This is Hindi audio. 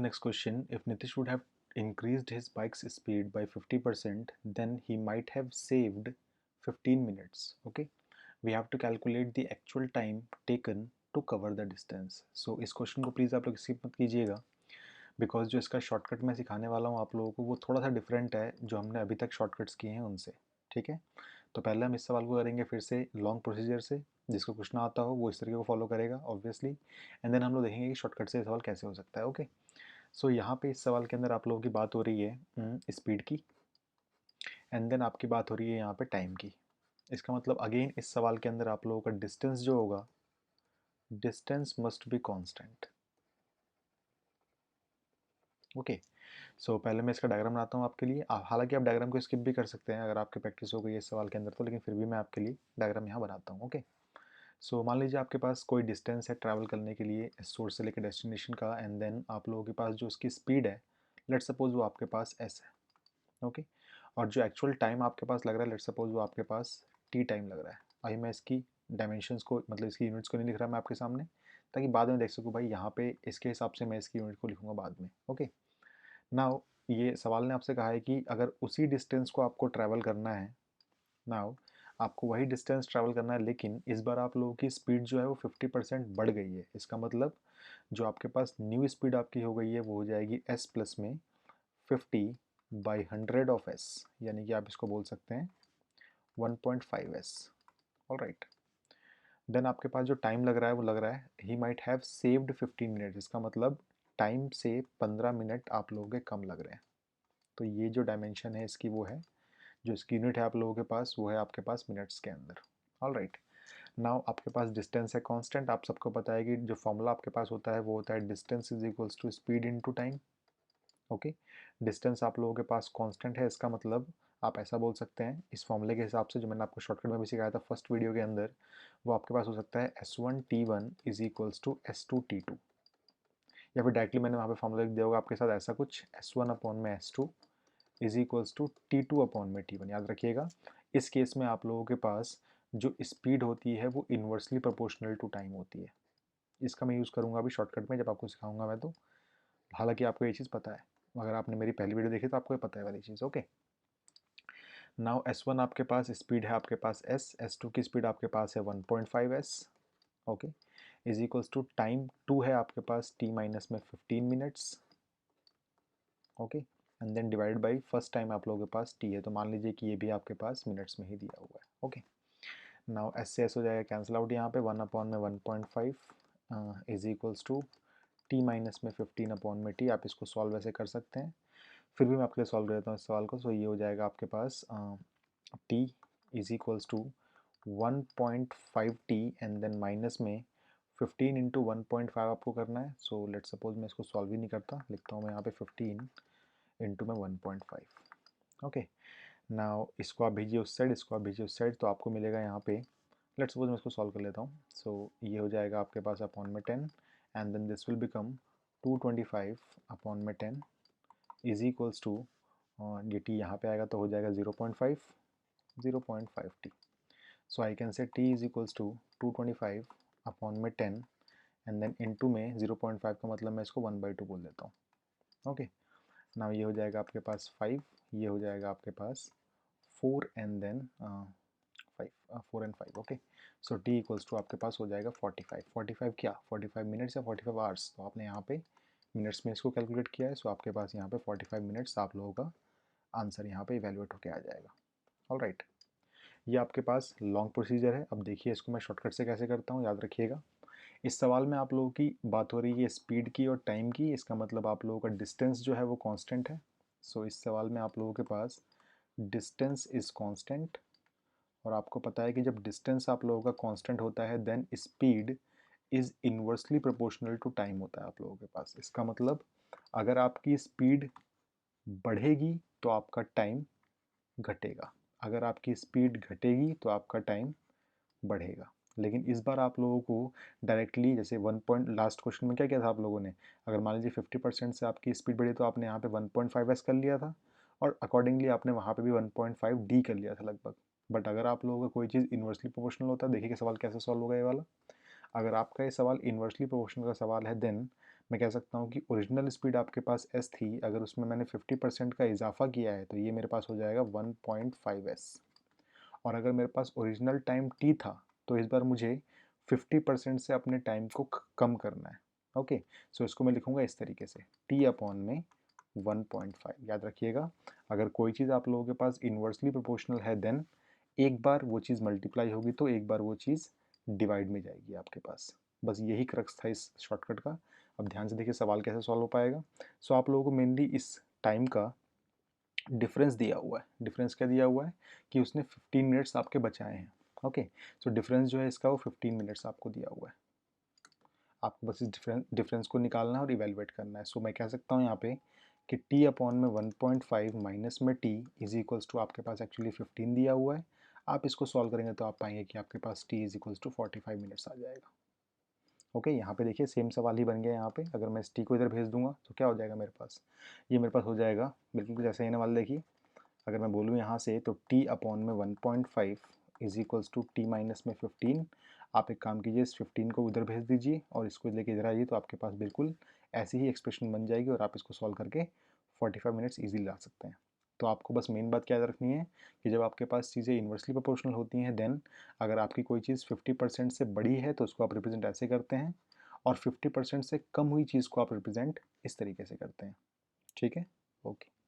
Next question, if Nitish would have increased his bike's speed by 50%, then he might have saved 15 minutes. Okay, we have to calculate the actual time taken to cover the distance. So इस क्वेश्चन को प्लीज़ आप लोग स्किप मत कीजिएगा, बिकॉज जो इसका शॉर्टकट मैं सिखाने वाला हूँ आप लोगों को वो थोड़ा सा डिफरेंट है जो हमने अभी तक शॉर्टकट्स किए हैं उनसे। ठीक है, तो पहले हम इस सवाल को करेंगे फिर से लॉन्ग प्रोसीजर से, जिसको कुछ ना आता हो वो इस तरीके को फॉलो करेगा ऑब्वियसली, एंड देन हम लोग देखेंगे कि शॉर्टकट से सवाल कैसे हो सकता है। ओके, सो यहाँ पे इस सवाल के अंदर आप लोगों की बात हो रही है स्पीड की, एंड देन आपकी बात हो रही है यहाँ पे टाइम की। इसका मतलब अगेन इस सवाल के अंदर आप लोगों का डिस्टेंस जो होगा, distance must be constant. Okay, so पहले मैं इसका डायग्राम बनाता हूँ आपके लिए। हालांकि आप डायग्राम को स्किप भी कर सकते हैं अगर आपकी प्रैक्टिस हो गई है इस सवाल के अंदर तो, लेकिन फिर भी मैं आपके लिए डायग्राम यहाँ बनाता हूँ। ओके, सो मान लीजिए आपके पास कोई डिस्टेंस है ट्रैवल करने के लिए सोर्स से लेकर डेस्टिनेशन का, एंड देन आप लोगों के पास जो उसकी स्पीड है, लेट्स सपोज वो आपके पास एस है। ओके, और जो एक्चुअल टाइम आपके पास लग रहा है, लेट्स सपोज वो आपके पास टी टाइम लग रहा है। अभी मैं इसकी डायमेंशंस को, मतलब इसकी यूनिट्स को नहीं लिख रहा मैं आपके सामने, ताकि बाद में देख सकूँ भाई यहाँ पे इसके हिसाब से मैं इसकी यूनिट को लिखूँगा बाद में। ओके, नाउ ये सवाल ने आपसे कहा है कि अगर उसी डिस्टेंस को आपको ट्रैवल करना है, नाउ आपको वही डिस्टेंस ट्रैवल करना है, लेकिन इस बार आप लोगों की स्पीड जो है वो 50% बढ़ गई है। इसका मतलब जो आपके पास न्यू स्पीड आपकी हो गई है वो हो जाएगी एस प्लस में 50/100 ऑफ एस, यानी कि आप इसको बोल सकते हैं 1.5s। ऑल राइट, देन आपके पास जो टाइम लग रहा है वो लग रहा है he might have saved 15 minute. इसका मतलब टाइम से 15 मिनट आप लोगों के कम लग रहे हैं। तो ये जो डायमेंशन है इसकी वो है, जो इसकी यूनिट है आप लोगों के पास वो है आपके पास मिनट्स के अंदर। ऑल राइट, नाउ आपके पास डिस्टेंस है कांस्टेंट। आप सबको पता है कि जो फॉर्मूला आपके पास होता है वो होता है distance is equals to speed into time. Okay, distance आप लोगों के पास कांस्टेंट है, इसका मतलब आप ऐसा बोल सकते हैं इस फॉर्मूले के हिसाब से जो मैंने आपको शॉर्टकट में भी सिखाया था फर्स्ट वीडियो के अंदर, वो आपके पास हो सकता है S1T1 is equals to S2T2, या फिर डायरेक्टली मैंने वहाँ पे फॉर्मूला लिख दिया होगा आपके साथ ऐसा कुछ, S1/S2 is equals to T2/T1। याद रखिएगा इस केस में आप लोगों के पास जो स्पीड होती है वो इन्वर्सली प्रोपोर्शनल टू टाइम होती है। इसका मैं यूज़ करूँगा अभी शॉर्टकट में जब आपको सिखाऊंगा मैं तो, हालांकि आपको ये चीज़ पता है, अगर आपने मेरी पहली वीडियो देखी तो आपको ये पता है वाली चीज़। ओके, नाउ S1 आपके पास स्पीड है आपके पास S, S2 की स्पीड आपके पास है 1.5s। Okay, is equals to time 2 है आपके पास T माइनस में 15 minutes. Okay, and then divide by first time आप लोगों के पास T है, तो मान लीजिए कि ये भी आपके पास मिनट्स में ही दिया हुआ है। ओके, नाउ S से S हो जाएगा कैंसिल आउट, यहाँ पे 1/1.5 is equals to T minus में 15/T। आप इसको सॉल्व ऐसे कर सकते हैं, फिर भी मैं आपके लिए सॉल्व कर देता हूँ इस सवाल को। सो ये हो जाएगा आपके पास T is equals to 1.5T and then minus में 15 इंटू 1.5 आपको करना है। सो लेट सपोज मैं इसको सॉल्व ही नहीं करता, लिखता हूँ मैं यहाँ पे 15 इंटू में 1.5। ओके, नाउ इसको आप भेजिए उस साइड, इसको आप भेजिए उस साइड, तो आपको मिलेगा यहाँ पे, लेट्स सपोज मैं इसको सॉल्व कर लेता हूँ। सो ये हो जाएगा आपके पास अपॉन में 10, and then this will become 225/10 is equals to, ये टी यहाँ पे आएगा तो हो जाएगा 0.5 so I can say t is equals to 225/10 and then into में 0.5 का मतलब मैं इसको 1/2 बोल देता हूँ। ओके, नाउ ये हो जाएगा आपके पास 5, ये हो जाएगा आपके पास 4 and then 4 and 5। Okay, so T equals to आपके पास हो जाएगा 45। 45 क्या, 45 मिनट्स या 45 आवर्स, तो आपने यहाँ पे मिनट्स में इसको कैलकुलेट किया है, सो आपके पास यहाँ पे 45 मिनट्स आप लोगों का आंसर यहाँ पे इवेलुएट होके आ जाएगा। ऑल राइट, ये आपके पास लॉन्ग प्रोसीजर है। अब देखिए इसको मैं शॉर्टकट से कैसे करता हूँ, याद रखिएगा इस सवाल में आप लोगों की बात हो रही है स्पीड की और टाइम की, इसका मतलब आप लोगों का डिस्टेंस जो है वो कांस्टेंट है। सो इस सवाल में आप लोगों के पास डिस्टेंस इज़ कांस्टेंट, और आपको पता है कि जब डिस्टेंस आप लोगों का कांस्टेंट होता है then speed is inversely proportional to time होता है आप लोगों के पास। इसका मतलब अगर आपकी स्पीड बढ़ेगी तो आपका टाइम घटेगा, अगर आपकी स्पीड घटेगी तो आपका टाइम बढ़ेगा। लेकिन इस बार आप लोगों को डायरेक्टली जैसे 1 पॉइंट, लास्ट क्वेश्चन में क्या किया था आप लोगों ने, अगर मान लीजिए 50% से आपकी स्पीड बढ़ी तो आपने यहाँ पे 1.5s कर लिया था, और अकॉर्डिंगली आपने वहाँ पे भी 1.5d कर लिया था लगभग। बट अगर आप लोगों का कोई चीज़ इन्वर्सली प्रोपोर्शनल होता है, देखिए कि सवाल कैसे सॉल्व होगा ये वाला। अगर आपका ये सवाल इन्वर्सली प्रोपोर्शनल का सवाल है देन मैं कह सकता हूँ कि ओरिजिनल स्पीड आपके पास s थी, अगर उसमें मैंने 50% का इजाफा किया है तो ये मेरे पास हो जाएगा 1.5s। और अगर मेरे पास ओरिजिनल टाइम t था तो इस बार मुझे 50% से अपने टाइम को कम करना है। ओके, सो इसको मैं लिखूँगा इस तरीके से, t अपॉन में 1.5। याद रखिएगा, अगर कोई चीज़ आप लोगों के पास इन्वर्सली प्रोपोर्शनल है देन एक बार वो चीज़ मल्टीप्लाई होगी तो एक बार वो चीज़ डिवाइड में जाएगी आपके पास। बस यही क्रक्स था इस शॉर्टकट का। अब ध्यान से देखिए सवाल कैसे सॉल्व हो पाएगा। सो आप लोगों को मेनली इस टाइम का डिफरेंस दिया हुआ है। डिफरेंस क्या दिया हुआ है कि उसने 15 मिनट्स आपके बचाए हैं। ओके, सो डिफरेंस जो है इसका वो 15 मिनट्स आपको दिया हुआ है। आपको बस इस डिफरेंस को निकालना है और इवेलुएट करना है। सो मैं कह सकता हूँ यहाँ पे कि t अपॉन में 1.5 माइनस में t इज इक्वल्स टू आपके पास एक्चुअली 15 दिया हुआ है। आप इसको सॉल्व करेंगे तो आप पाएंगे कि आपके पास t is equals to 45 minutes आ जाएगा। ओके, यहाँ पे देखिए सेम सवाल ही बन गया। यहाँ पे अगर मैं इस t को इधर भेज दूंगा तो क्या हो जाएगा मेरे पास, ये मेरे पास हो जाएगा बिल्कुल जैसे ही ना वाला। देखिए अगर मैं बोलूँ यहाँ से तो t अपॉन में 1.5 is equals to T minus में 15। आप एक काम कीजिए, इस 15 को उधर भेज दीजिए और इसको लेके इधर आइए तो आपके पास बिल्कुल ऐसी ही एक्सप्रेशन बन जाएगी और आप इसको सॉल्व करके 45 मिनट्स ईजिली ला सकते हैं। तो आपको बस मेन बात क्या याद रखनी है कि जब आपके पास चीज़ें इन्वर्सली प्रोपोर्शनल होती हैं देन अगर आपकी कोई चीज़ 50% से बड़ी है तो उसको आप रिप्रेजेंट ऐसे करते हैं, और 50% से कम हुई चीज़ को आप रिप्रेजेंट इस तरीके से करते हैं। ठीक है, ओके।